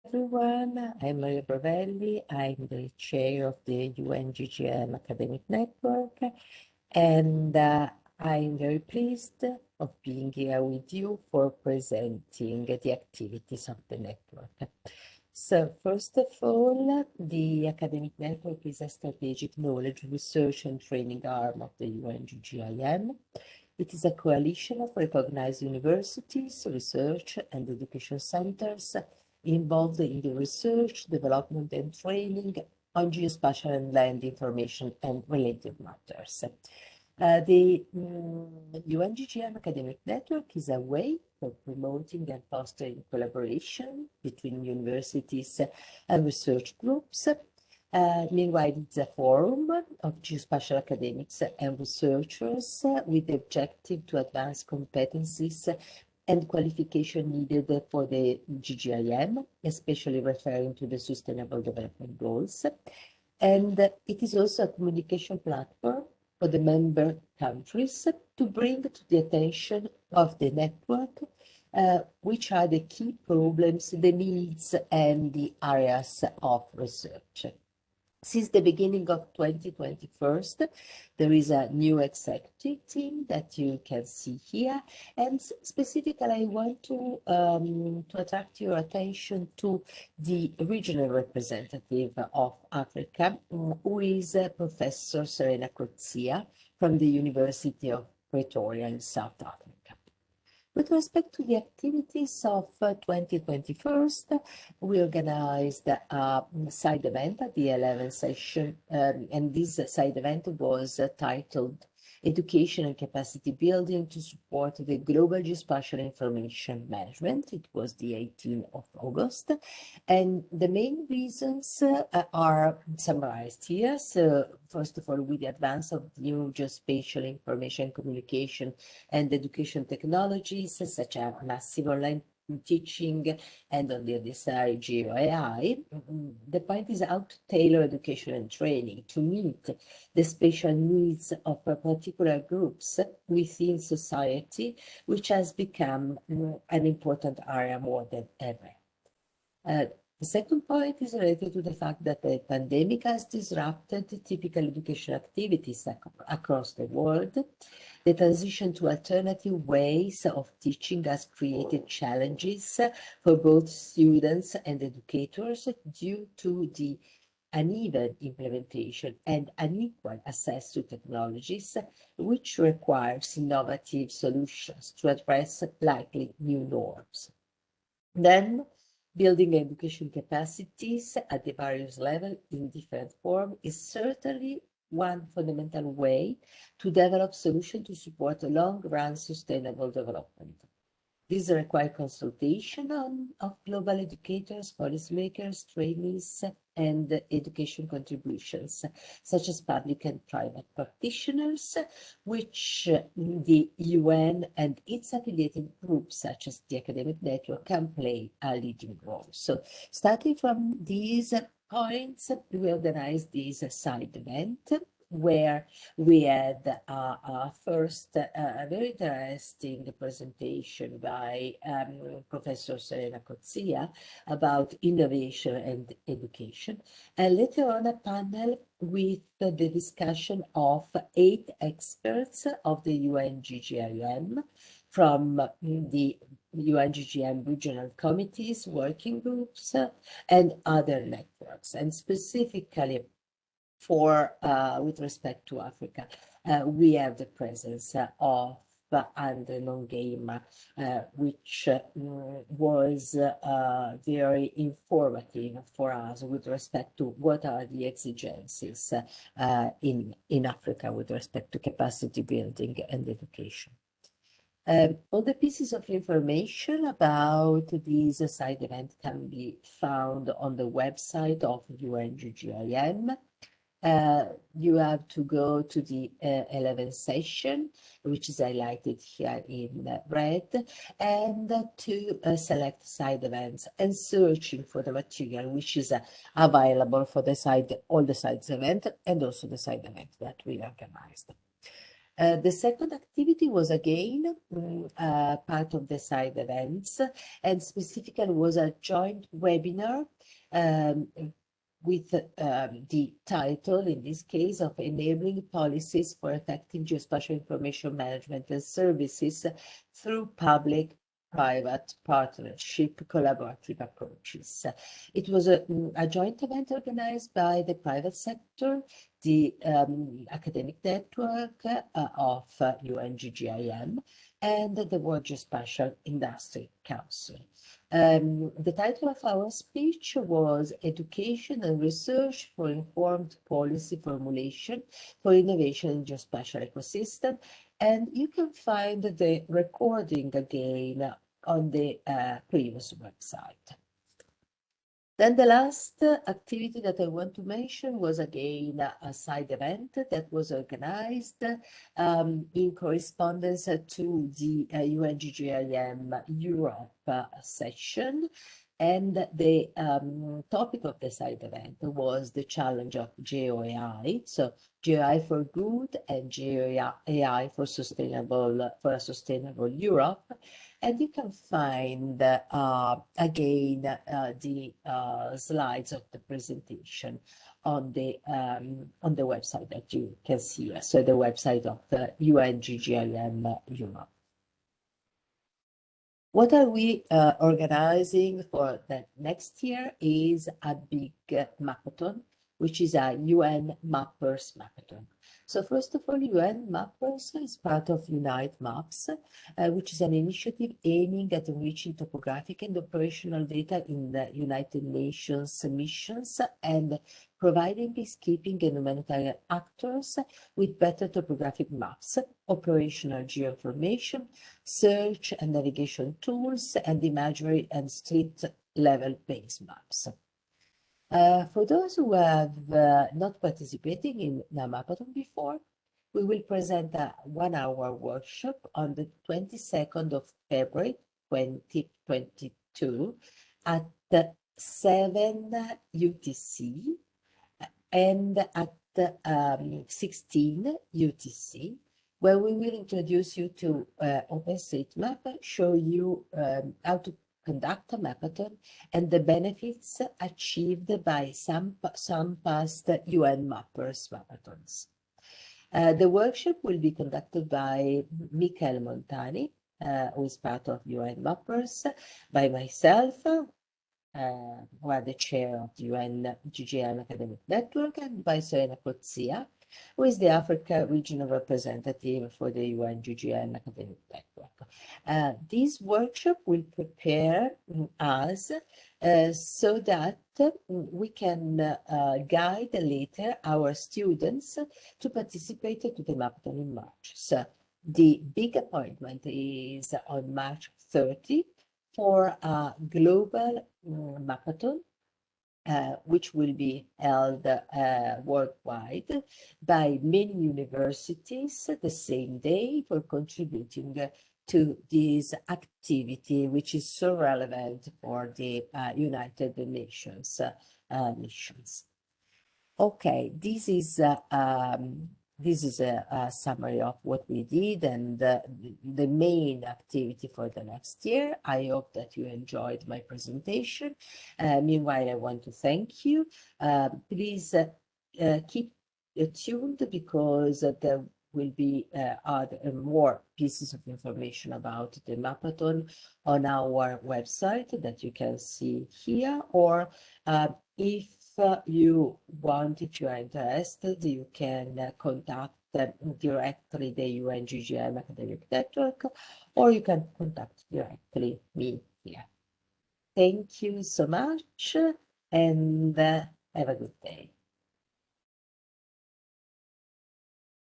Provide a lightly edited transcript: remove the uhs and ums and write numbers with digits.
Everyone, I'm Maria Brovelli. I'm the chair of the UN GGIM Academic Network, and I'm very pleased of being here with you for presenting the activities of the network. So, first of all, the Academic Network is a strategic knowledge, research, and training arm of the UN GGIM. It is a coalition of recognized universities, research, and education centers involved in the research, development, and training on geospatial and land information and related matters. The UNGGM Academic Network is a way for promoting and fostering collaboration between universities and research groups. Meanwhile, it's a forum of geospatial academics and researchers with the objective to advance competencies and qualification needed for the GGIM, especially referring to the Sustainable Development Goals. And it is also a communication platform for the member countries to bring to the attention of the network which are the key problems, the needs, and the areas of research. Since the beginning of 2021, there is a new executive team that you can see here. And specifically, I want to attract your attention to the regional representative of Africa, who is Professor Serena Coetzee from the University of Pretoria in South Africa. With respect to the activities of 2021, we organized a side event at the 11th session, and this side event was titled Education and Capacity Building to Support the Global Geospatial Information Management. It was the 18th of August, and the main reasons are summarized here. So, first of all, with the advance of new geospatial information communication and education technologies such as massive online teaching and on the other side GeoAI, the point is how to tailor education and training to meet the special needs of particular groups within society, which has become an important area more than ever. The second point is related to the fact that the pandemic has disrupted typical education activities across the world. The transition to alternative ways of teaching has created challenges for both students and educators due to the uneven implementation and unequal access to technologies, which requires innovative solutions to address likely new norms. Then, building education capacities at the various levels in different forms is certainly one fundamental way to develop solutions to support long-run sustainable development. These require consultation of global educators, policymakers, trainees, and education contributions, such as public and private practitioners, which the UN and its affiliated groups, such as the Academic Network, can play a leading role. So, starting from these points, we organized this side event where we had first a very interesting presentation by Professor Serena Coetzee about innovation and education, and later on a panel with the discussion of 8 experts of the UNGGIM from the UNGGM regional committees, working groups, and other networks, and specifically for with respect to Africa, we have the presence of Andre Nongema, which was very informative for us with respect to what are the exigencies in Africa with respect to capacity building and education. All the pieces of information about this side event can be found on the website of UNGGIM. You have to go to the 11th session, which is highlighted here in red, and to select side events and searching for the material which is available for the side, all the sides event, and also the side event that we organized. The second activity was again part of the side events, and specifically was a joint webinar um, with the title, in this case, of Enabling Policies for Effective Geospatial Information Management and Services through Public-Private Partnership Collaborative Approaches. It was a joint event organized by the private sector, the academic network of UNGGIM, and the World Geospatial Industry Council. The title of our speech was Education and Research for Informed Policy Formulation for Innovation in Geospatial Ecosystem, and you can find the recording again on the previous website. Then the last activity that I want to mention was again a side event that was organized in correspondence to the UNGGIM Europe session. And the topic of the side event was the challenge of GeoAI, so GeoAI for good and GeoAI for a sustainable Europe. And you can find again the slides of the presentation on the website that you can see. So the website of the UNGGIM Europe. What are we organizing for the next year is a big mapathon, which is a UN Mappers Mapathon. So first of all, UN Mappers is part of Unite Maps, which is an initiative aiming at enriching topographic and operational data in the United Nations missions and providing peacekeeping and humanitarian actors with better topographic maps, operational geoinformation, search and navigation tools, and imagery and street level base maps. For those who have not participated in Namapathon before, we will present a 1-hour workshop on the 22nd of February 2022 at 7 UTC and at 16 UTC, where we will introduce you to OpenStreetMap, show you how to conduct a mapathon and the benefits achieved by some past UN Mappers mapathons. The workshop will be conducted by Michael Montani, who is part of UN Mappers, by myself, who are the chair of the UN GGIM Academic Network, and by Serena Cozzia, who is the Africa regional representative for the UN GGIM Academic Network. This workshop will prepare us so that we can guide later our students to participate to the Mapathon in March. So the big appointment is on March 30 for a global Mapathon, which will be held worldwide by many universities the same day for contributing to this activity, which is so relevant for the United Nations missions. Okay, this is a summary of what we did and the main activity for the next year. I hope that you enjoyed my presentation. Meanwhile, I want to thank you. Please keep tuned because there will be more pieces of information about the Mapathon on our website that you can see here, or if you are interested, you can contact directly the UNGGIM Academic Network, or you can contact directly me here. Thank you so much, and have a good day.